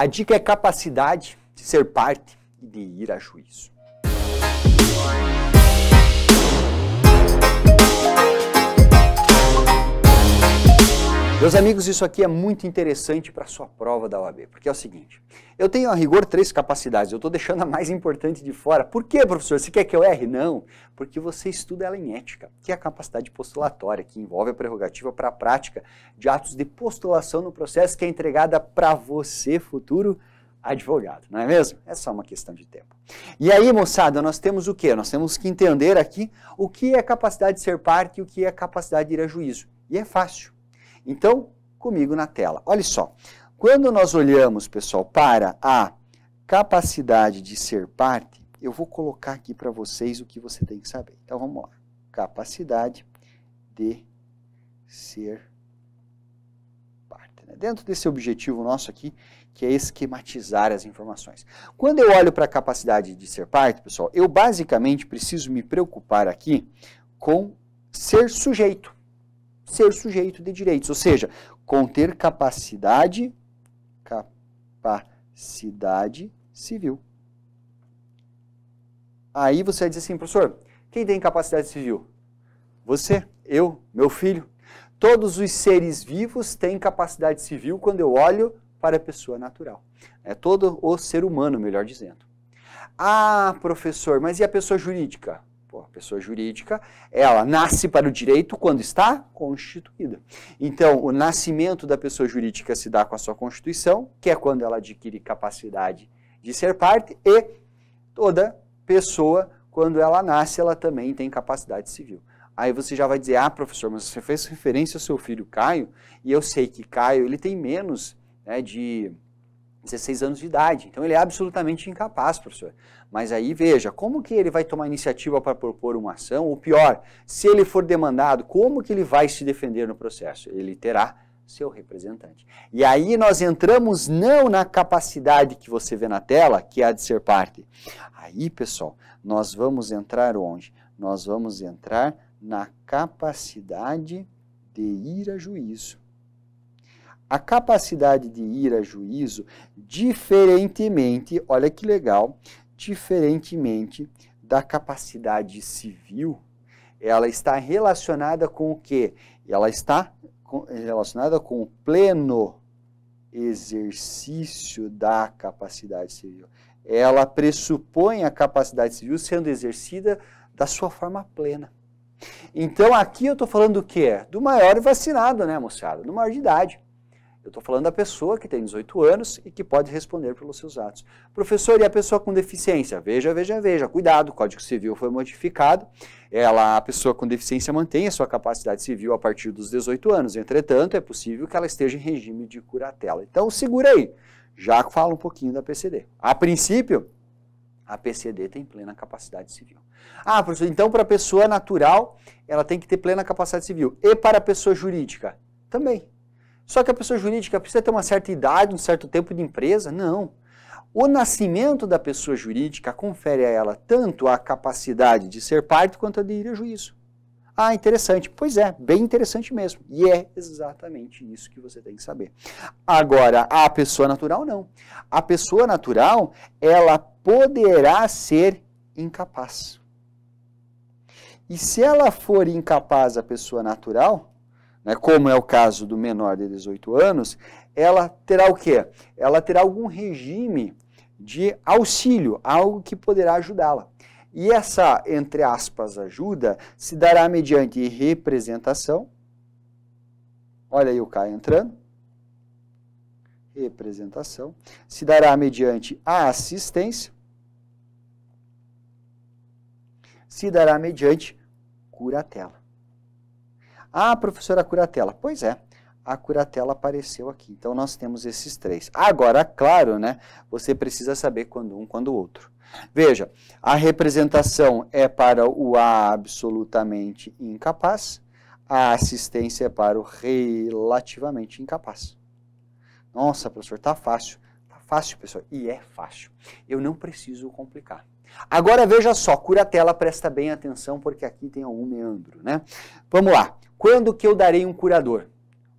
A dica é capacidade de ser parte e de ir a juízo. Meus amigos, isso aqui é muito interessante para a sua prova da OAB, porque é o seguinte, eu tenho a rigor 3 capacidades, eu estou deixando a mais importante de fora. Por quê, professor? Você quer que eu erre? Não, porque você estuda ela em ética, que é a capacidade postulatória, que envolve a prerrogativa para a prática de atos de postulação no processo que é entregada para você, futuro advogado, não é mesmo? É só uma questão de tempo. E aí, moçada, nós temos o quê? Nós temos que entender aqui o que é capacidade de ser parte e o que é capacidade de ir a juízo. E é fácil. Então, comigo na tela. Olha só, quando nós olhamos, pessoal, para a capacidade de ser parte, eu vou colocar aqui para vocês o que você tem que saber. Então, vamos lá. Capacidade de ser parte. Né? Dentro desse objetivo nosso aqui, que é esquematizar as informações. Quando eu olho para a capacidade de ser parte, pessoal, eu basicamente preciso me preocupar aqui com ser sujeito. Ser sujeito de direitos, ou seja, conter capacidade civil. Aí você vai dizer assim, professor, quem tem capacidade civil? Você, eu, meu filho. Todos os seres vivos têm capacidade civil quando eu olho para a pessoa natural. É todo o ser humano, melhor dizendo. Ah, professor, mas e a pessoa jurídica? A pessoa jurídica, ela nasce para o direito quando está constituída. Então, o nascimento da pessoa jurídica se dá com a sua constituição, que é quando ela adquire capacidade de ser parte, e toda pessoa, quando ela nasce, ela também tem capacidade civil. Aí você já vai dizer, ah, professor, mas você fez referência ao seu filho Caio, e eu sei que Caio ele tem menos, né, de 16 anos de idade, então ele é absolutamente incapaz, professor. Mas aí veja, como que ele vai tomar iniciativa para propor uma ação? Ou pior, se ele for demandado, como que ele vai se defender no processo? Ele terá seu representante. E aí nós entramos não na capacidade que você vê na tela, que é a de ser parte. Aí, pessoal, nós vamos entrar onde? Nós vamos entrar na capacidade de ir a juízo. A capacidade de ir a juízo, diferentemente, olha que legal, diferentemente da capacidade civil, ela está relacionada com o quê? Ela está relacionada com o pleno exercício da capacidade civil. Ela pressupõe a capacidade civil sendo exercida da sua forma plena. Então aqui eu estou falando do quê? Do maior vacinado, né, moçada? Do maior de idade. Eu estou falando da pessoa que tem 18 anos e que pode responder pelos seus atos. Professor, e a pessoa com deficiência? Veja, cuidado, o Código Civil foi modificado, a pessoa com deficiência mantém a sua capacidade civil a partir dos 18 anos, entretanto, é possível que ela esteja em regime de curatela. Então, segura aí, já fala um pouquinho da PCD. A princípio, a PCD tem plena capacidade civil. Ah, professor, então para a pessoa natural, ela tem que ter plena capacidade civil. E para a pessoa jurídica? Também. Só que a pessoa jurídica precisa ter uma certa idade, um certo tempo de empresa? Não. O nascimento da pessoa jurídica confere a ela tanto a capacidade de ser parte quanto a de ir a juízo. Ah, interessante. Pois é, bem interessante mesmo. E é exatamente isso que você tem que saber. Agora, a pessoa natural não. A pessoa natural, ela poderá ser incapaz. E se ela for incapaz, a pessoa natural, né, como é o caso do menor de 18 anos, ela terá o quê? Ela terá algum regime de auxílio, algo que poderá ajudá-la. E essa, entre aspas, ajuda se dará mediante representação. Olha aí o Caio entrando. Representação. Se dará mediante a assistência. Se dará mediante curatela. Ah, professora, a curatela. Pois é, a curatela apareceu aqui. Então, nós temos esses 3. Agora, claro, né, você precisa saber quando um, quando o outro. Veja, a representação é para o absolutamente incapaz, a assistência é para o relativamente incapaz. Nossa, professor, tá fácil. Tá fácil, pessoal. E é fácil. Eu não preciso complicar. Agora, veja só, curatela, presta bem atenção, porque aqui tem algum meandro, né? Vamos lá. Quando que eu darei um curador?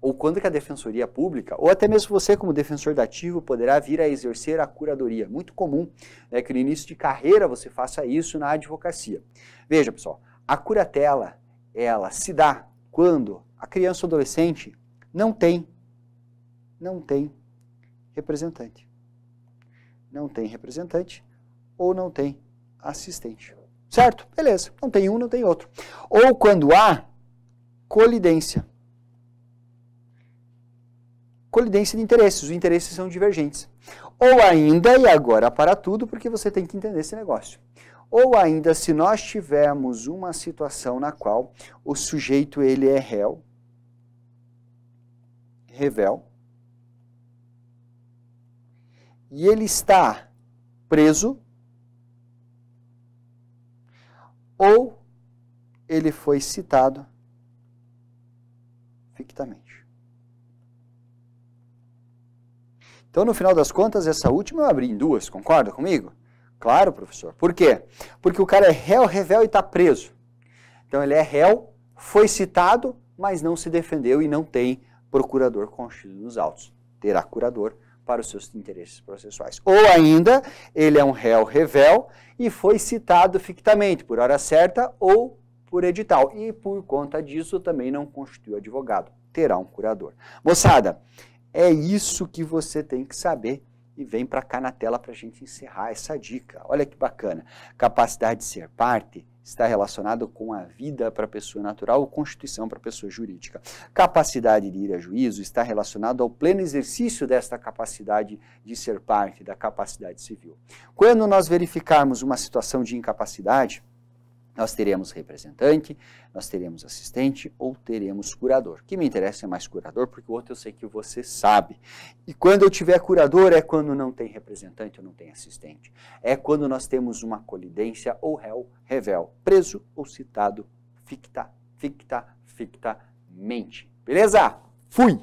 ou quando que a Defensoria Pública, ou até mesmo você como defensor dativo, poderá vir a exercer a curadoria. Muito comum, né, que no início de carreira você faça isso na advocacia. Veja, pessoal, a curatela, ela se dá quando a criança ou adolescente não tem representante. Não tem representante ou não tem assistente. Certo? Beleza. Não tem um, não tem outro. Ou quando há colidência. Colidência de interesses. Os interesses são divergentes. Ou ainda, e agora para tudo, porque você tem que entender esse negócio. Ou ainda, se nós tivermos uma situação na qual o sujeito ele é réu, revel, e ele está preso, ou ele foi citado fictamente. Então, no final das contas, essa última eu abri em duas, concorda comigo? Claro, professor. Por quê? Porque o cara é réu, revel e está preso. Então, ele é réu, foi citado, mas não se defendeu e não tem procurador constituído nos autos. Terá curador para os seus interesses processuais. Ou ainda, ele é um réu, revel e foi citado fictamente, por hora certa ou por edital. E por conta disso, também não constituiu advogado. Terá um curador. Moçada, é isso que você tem que saber e vem para cá na tela para a gente encerrar essa dica. Olha que bacana. Capacidade de ser parte está relacionado com a vida para a pessoa natural ou constituição para a pessoa jurídica. Capacidade de ir a juízo está relacionado ao pleno exercício desta capacidade de ser parte, da capacidade civil. Quando nós verificarmos uma situação de incapacidade, nós teremos representante, nós teremos assistente ou teremos curador. O que me interessa é mais curador, porque o outro eu sei que você sabe. E quando eu tiver curador é quando não tem representante ou não tem assistente. É quando nós temos uma colidência ou réu, revel, preso ou citado fictamente. Beleza? Fui!